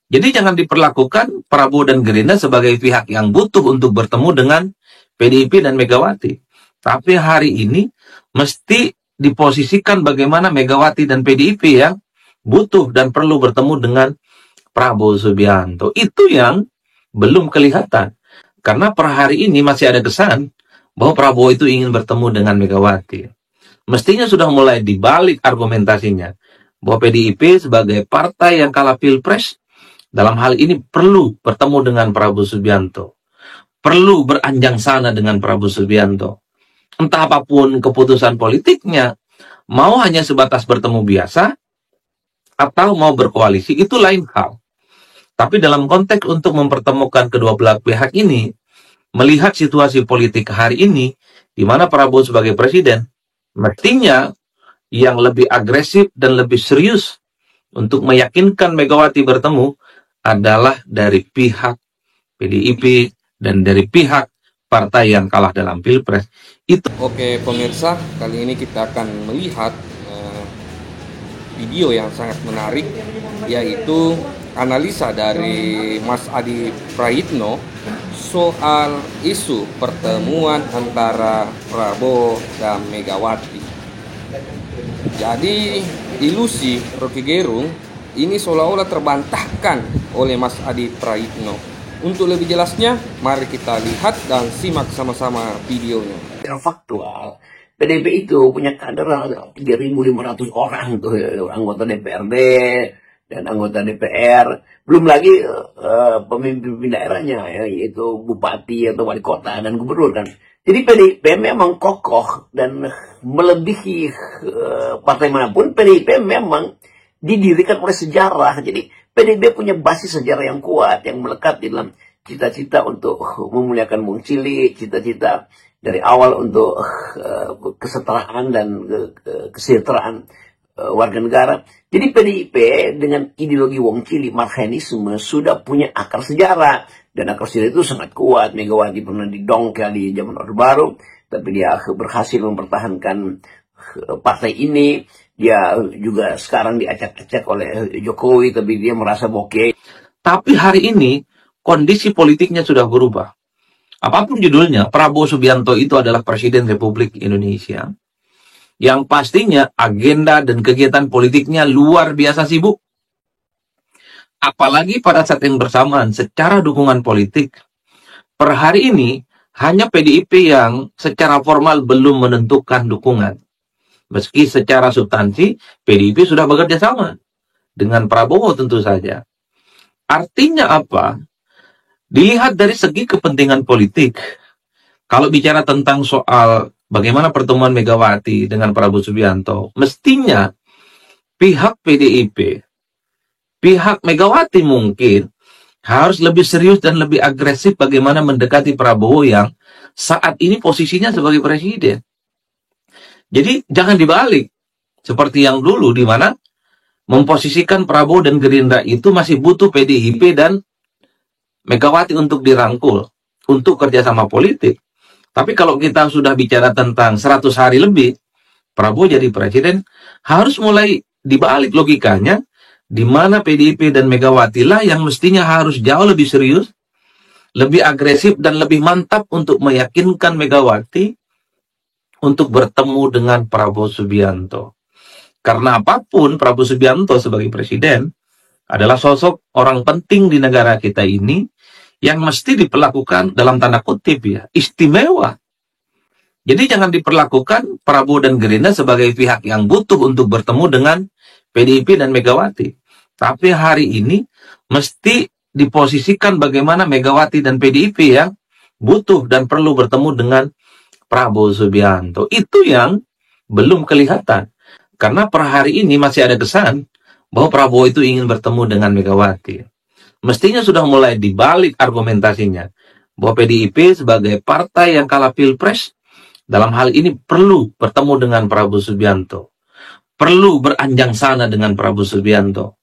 Jadi jangan diperlakukan Prabowo dan Gerindra sebagai pihak yang butuh untuk bertemu dengan PDIP dan Megawati. Tapi hari ini mesti diposisikan bagaimana Megawati dan PDIP yang butuh dan perlu bertemu dengan Prabowo Subianto. Itu yang belum kelihatan. Karena per hari ini masih ada kesan bahwa Prabowo itu ingin bertemu dengan Megawati. Mestinya sudah mulai dibalik argumentasinya. Bahwa PDIP sebagai partai yang kalah Pilpres, dalam hal ini perlu bertemu dengan Prabowo Subianto. Perlu beranjang sana dengan Prabowo Subianto. Entah apapun keputusan politiknya, mau hanya sebatas bertemu biasa, atau mau berkoalisi, itu lain hal. Tapi dalam konteks untuk mempertemukan kedua belah pihak ini, melihat situasi politik hari ini, di mana Prabowo sebagai presiden, mestinya yang lebih agresif dan lebih serius untuk meyakinkan Megawati bertemu, adalah dari pihak PDIP dan dari pihak partai yang kalah dalam Pilpres. Oke pemirsa, kali ini kita akan melihat video yang sangat menarik, yaitu analisa dari Mas Adi Prayitno soal isu pertemuan antara Prabowo dan Megawati. Jadi ilusi Rocky Gerung ini seolah-olah terbantahkan oleh Mas Adi Prayitno. Untuk lebih jelasnya, mari kita lihat dan simak sama-sama videonya. Faktual, PDIP itu punya kader 3.500 orang tuh, anggota DPRD dan anggota DPR. Belum lagi pemimpin daerahnya, yaitu bupati atau wali kota dan gubernur kan. Jadi PDIP memang kokoh dan melebihi partai manapun. PDIP memang didirikan oleh sejarah. Jadi PDIP punya basis sejarah yang kuat, yang melekat di dalam cita-cita untuk memuliakan Bung Cili, cita-cita dari awal untuk kesetaraan dan kesejahteraan warga negara. Jadi PDIP dengan ideologi Wong Cili, Marxisme, sudah punya akar sejarah. Dan akar sejarah itu sangat kuat. Megawati pernah didongkel di zaman Orde Baru, tapi dia berhasil mempertahankan partai ini. Dia juga sekarang diacak-acak oleh Jokowi, tapi dia merasa bokeh. Tapi hari ini kondisi politiknya sudah berubah. Apapun judulnya, Prabowo Subianto itu adalah Presiden Republik Indonesia. Yang pastinya agenda dan kegiatan politiknya luar biasa sibuk. Apalagi pada saat yang bersamaan, secara dukungan politik, per hari ini hanya PDIP yang secara formal belum menentukan dukungan. Meski secara substansi, PDIP sudah bekerja sama dengan Prabowo tentu saja. Artinya apa? Dilihat dari segi kepentingan politik. Kalau bicara tentang soal bagaimana pertemuan Megawati dengan Prabowo Subianto, mestinya pihak PDIP, pihak Megawati mungkin harus lebih serius dan lebih agresif bagaimana mendekati Prabowo yang saat ini posisinya sebagai presiden. Jadi jangan dibalik seperti yang dulu, di mana memposisikan Prabowo dan Gerindra itu masih butuh PDIP dan Megawati untuk dirangkul, untuk kerjasama politik. Tapi kalau kita sudah bicara tentang 100 hari lebih, Prabowo jadi presiden, harus mulai dibalik logikanya, di mana PDIP dan Megawati lah yang mestinya harus jauh lebih serius, lebih agresif dan lebih mantap untuk meyakinkan Megawati untuk bertemu dengan Prabowo Subianto. Karena apapun, Prabowo Subianto sebagai presiden adalah sosok orang penting di negara kita ini yang mesti diperlakukan dalam tanda kutip ya, istimewa. Jadi jangan diperlakukan Prabowo dan Gerindra sebagai pihak yang butuh untuk bertemu dengan PDIP dan Megawati. Tapi hari ini mesti diposisikan bagaimana Megawati dan PDIP yang butuh dan perlu bertemu dengan Prabowo Subianto. Itu yang belum kelihatan. Karena per hari ini masih ada kesan bahwa Prabowo itu ingin bertemu dengan Megawati. Mestinya sudah mulai dibalik argumentasinya. Bahwa PDIP sebagai partai yang kalah Pilpres, dalam hal ini perlu bertemu dengan Prabowo Subianto. Perlu beranjang sana dengan Prabowo Subianto.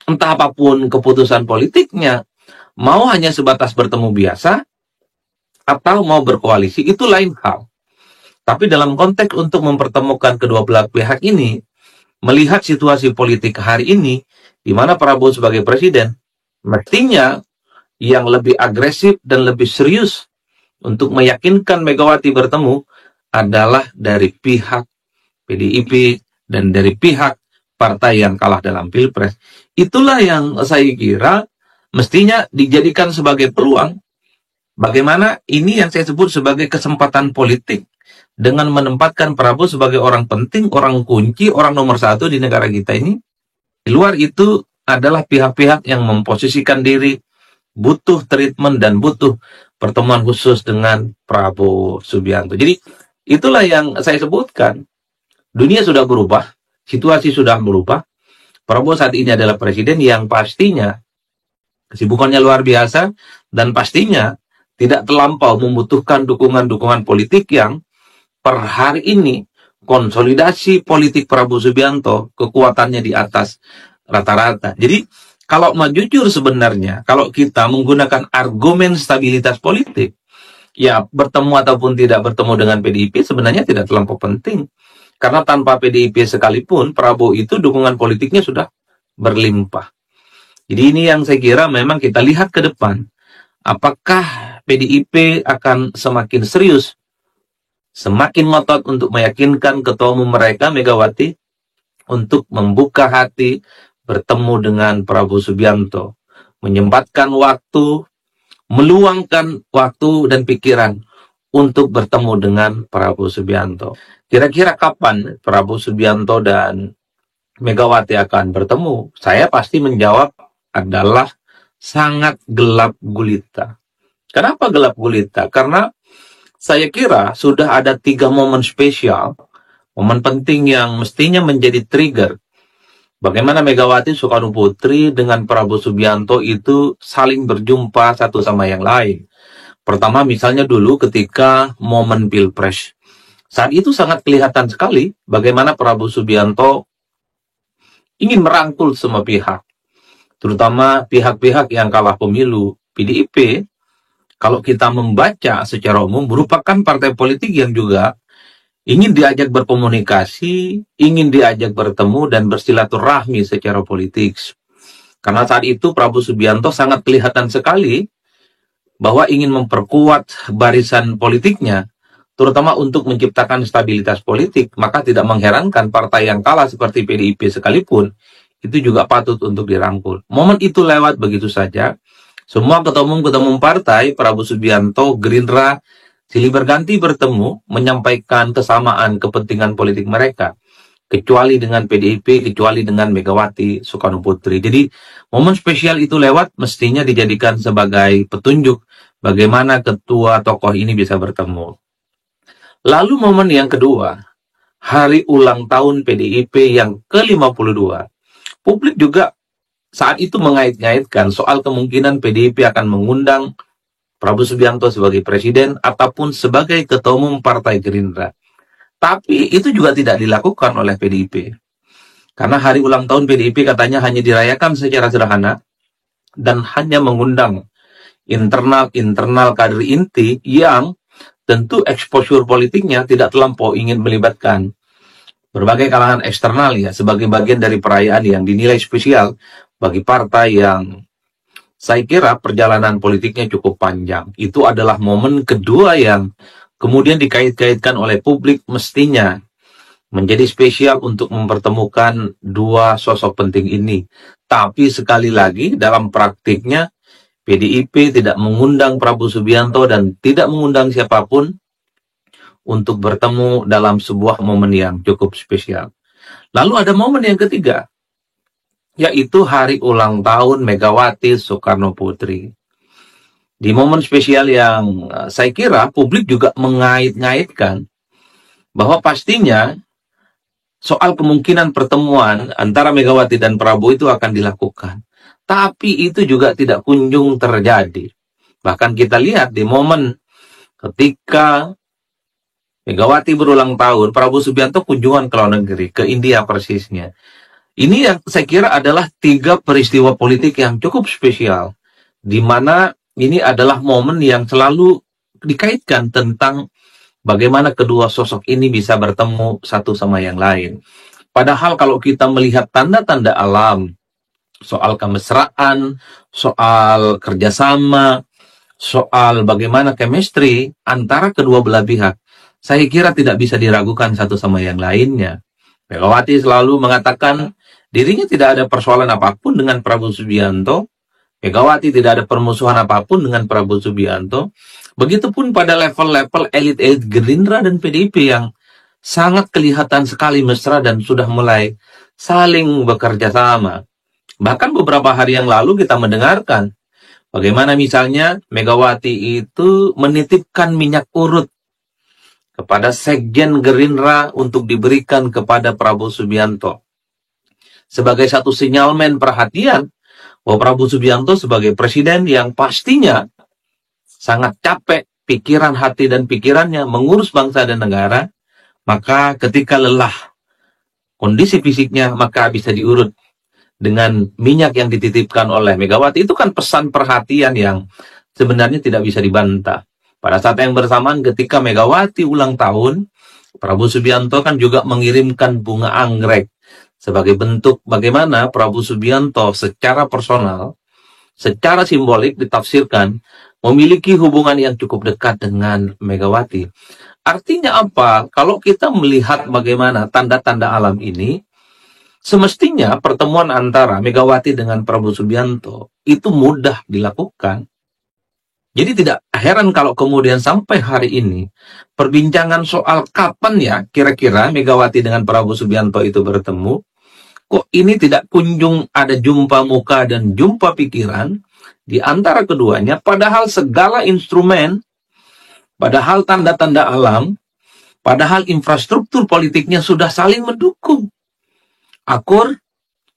Entah apapun keputusan politiknya, mau hanya sebatas bertemu biasa, atau mau berkoalisi, itu lain hal. Tapi dalam konteks untuk mempertemukan kedua belah pihak ini, melihat situasi politik hari ini, di mana Prabowo sebagai presiden, Mestinya yang lebih agresif dan lebih serius untuk meyakinkan Megawati bertemu adalah dari pihak PDIP dan dari pihak partai yang kalah dalam Pilpres. Itulah yang saya kira mestinya dijadikan sebagai peluang. Bagaimana ini yang saya sebut sebagai kesempatan politik dengan menempatkan Prabowo sebagai orang penting, orang kunci, orang nomor satu di negara kita ini. Di luar itu adalah pihak-pihak yang memposisikan diri butuh treatment dan butuh pertemuan khusus dengan Prabowo Subianto. Jadi itulah yang saya sebutkan. Dunia sudah berubah, situasi sudah berubah. Prabowo saat ini adalah presiden yang pastinya kesibukannya luar biasa dan pastinya tidak terlampau membutuhkan dukungan-dukungan politik yang per hari ini konsolidasi politik Prabowo Subianto kekuatannya di atas rata-rata. Jadi kalau mau jujur sebenarnya, kalau kita menggunakan argumen stabilitas politik, ya bertemu ataupun tidak bertemu dengan PDIP sebenarnya tidak terlampau penting. Karena tanpa PDIP sekalipun, Prabowo itu dukungan politiknya sudah berlimpah. Jadi ini yang saya kira memang kita lihat ke depan. Apakah PDIP akan semakin serius, semakin ngotot untuk meyakinkan ketua umum mereka, Megawati, untuk membuka hati, bertemu dengan Prabowo Subianto, menyempatkan waktu, meluangkan waktu dan pikiran untuk bertemu dengan Prabowo Subianto. Kira-kira kapan Prabowo Subianto dan Megawati akan bertemu? Saya pasti menjawab adalah sangat gelap gulita. Kenapa gelap gulita? Karena saya kira sudah ada 3 momen spesial, momen penting yang mestinya menjadi trigger bagaimana Megawati Soekarnoputri dengan Prabowo Subianto itu saling berjumpa satu sama yang lain. Pertama misalnya dulu ketika momen Pilpres. Saat itu sangat kelihatan sekali bagaimana Prabowo Subianto ingin merangkul semua pihak. Terutama pihak-pihak yang kalah pemilu. PDIP, kalau kita membaca secara umum, merupakan partai politik yang juga ingin diajak berkomunikasi, ingin diajak bertemu dan bersilaturahmi secara politik. Karena saat itu Prabowo Subianto sangat kelihatan sekali bahwa ingin memperkuat barisan politiknya, terutama untuk menciptakan stabilitas politik. Maka tidak mengherankan partai yang kalah seperti PDIP sekalipun, itu juga patut untuk dirangkul. Momen itu lewat begitu saja. Semua ketua umum partai, Prabowo Subianto, Gerindra, silih berganti bertemu, menyampaikan kesamaan kepentingan politik mereka. Kecuali dengan PDIP, kecuali dengan Megawati Soekarnoputri. Jadi, momen spesial itu lewat mestinya dijadikan sebagai petunjuk bagaimana ketua tokoh ini bisa bertemu. Lalu momen yang kedua, hari ulang tahun PDIP yang ke-52. Publik juga saat itu mengait-ngaitkan soal kemungkinan PDIP akan mengundang Prabowo Subianto sebagai presiden ataupun sebagai ketua umum Partai Gerindra. Tapi itu juga tidak dilakukan oleh PDIP. Karena hari ulang tahun PDIP katanya hanya dirayakan secara sederhana dan hanya mengundang internal kader inti yang tentu exposure politiknya tidak terlampau ingin melibatkan berbagai kalangan eksternal ya sebagai bagian dari perayaan yang dinilai spesial bagi partai yang saya kira perjalanan politiknya cukup panjang. Itu adalah momen kedua yang kemudian dikait-kaitkan oleh publik mestinya menjadi spesial untuk mempertemukan dua sosok penting ini. Tapi sekali lagi dalam praktiknya PDIP tidak mengundang Prabowo Subianto dan tidak mengundang siapapun untuk bertemu dalam sebuah momen yang cukup spesial. Lalu ada momen yang ketiga, yaitu hari ulang tahun Megawati Soekarnoputri. Di momen spesial yang saya kira publik juga mengait-ngaitkan bahwa pastinya soal kemungkinan pertemuan antara Megawati dan Prabowo itu akan dilakukan. Tapi itu juga tidak kunjung terjadi. Bahkan kita lihat di momen ketika Megawati berulang tahun, Prabowo Subianto kunjungan ke luar negeri, ke India persisnya. Ini yang saya kira adalah 3 peristiwa politik yang cukup spesial, di mana ini adalah momen yang selalu dikaitkan tentang bagaimana kedua sosok ini bisa bertemu satu sama yang lain. Padahal kalau kita melihat tanda-tanda alam, soal kemesraan, soal kerjasama, soal bagaimana chemistry antara kedua belah pihak. Saya kira tidak bisa diragukan satu sama yang lainnya. Megawati selalu mengatakan dirinya tidak ada persoalan apapun dengan Prabowo Subianto. Megawati tidak ada permusuhan apapun dengan Prabowo Subianto. Begitupun pada level-level elit-elit Gerindra dan PDIP yang sangat kelihatan sekali mesra dan sudah mulai saling bekerja sama. Bahkan beberapa hari yang lalu kita mendengarkan bagaimana misalnya Megawati itu menitipkan minyak urut kepada Sekjen Gerindra untuk diberikan kepada Prabowo Subianto. Sebagai satu sinyalmen perhatian bahwa Prabowo Subianto sebagai presiden yang pastinya sangat capek pikiran, hati, dan pikirannya mengurus bangsa dan negara, maka ketika lelah kondisi fisiknya, maka bisa diurut dengan minyak yang dititipkan oleh Megawati. Itu kan pesan perhatian yang sebenarnya tidak bisa dibantah. Pada saat yang bersamaan ketika Megawati ulang tahun, Prabowo Subianto kan juga mengirimkan bunga anggrek sebagai bentuk bagaimana Prabowo Subianto secara personal, secara simbolik ditafsirkan memiliki hubungan yang cukup dekat dengan Megawati. Artinya apa? Kalau kita melihat bagaimana tanda-tanda alam ini, semestinya pertemuan antara Megawati dengan Prabowo Subianto itu mudah dilakukan. Jadi tidak heran kalau kemudian sampai hari ini perbincangan soal kapan ya kira-kira Megawati dengan Prabowo Subianto itu bertemu, kok ini tidak kunjung ada jumpa muka dan jumpa pikiran di antara keduanya, padahal segala instrumen, padahal tanda-tanda alam, padahal infrastruktur politiknya sudah saling mendukung. Akur,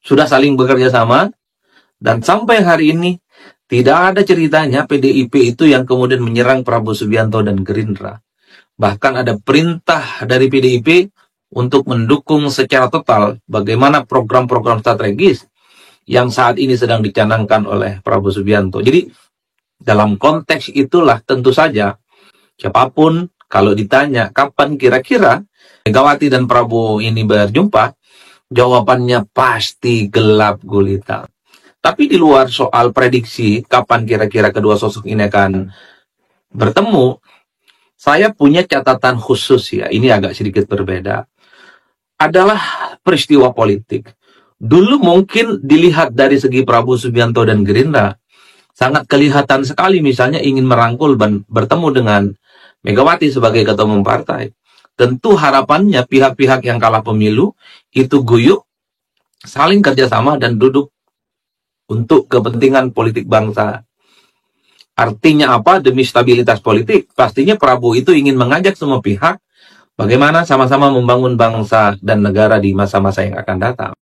sudah saling bekerja sama, dan sampai hari ini tidak ada ceritanya PDIP itu yang kemudian menyerang Prabowo Subianto dan Gerindra. Bahkan ada perintah dari PDIP untuk mendukung secara total bagaimana program-program strategis yang saat ini sedang dicanangkan oleh Prabowo Subianto. Jadi dalam konteks itulah tentu saja siapapun kalau ditanya kapan kira-kira Megawati dan Prabowo ini berjumpa, jawabannya pasti gelap gulita. Tapi di luar soal prediksi kapan kira-kira kedua sosok ini akan bertemu, saya punya catatan khusus ya, ini agak sedikit berbeda. Adalah peristiwa politik. Dulu mungkin dilihat dari segi Prabowo Subianto dan Gerindra, sangat kelihatan sekali misalnya ingin merangkul dan bertemu dengan Megawati sebagai ketua umum partai. Tentu harapannya pihak-pihak yang kalah pemilu itu guyup, saling kerjasama dan duduk untuk kepentingan politik bangsa. Artinya apa? Demi stabilitas politik, pastinya Prabowo itu ingin mengajak semua pihak bagaimana sama-sama membangun bangsa dan negara di masa-masa yang akan datang.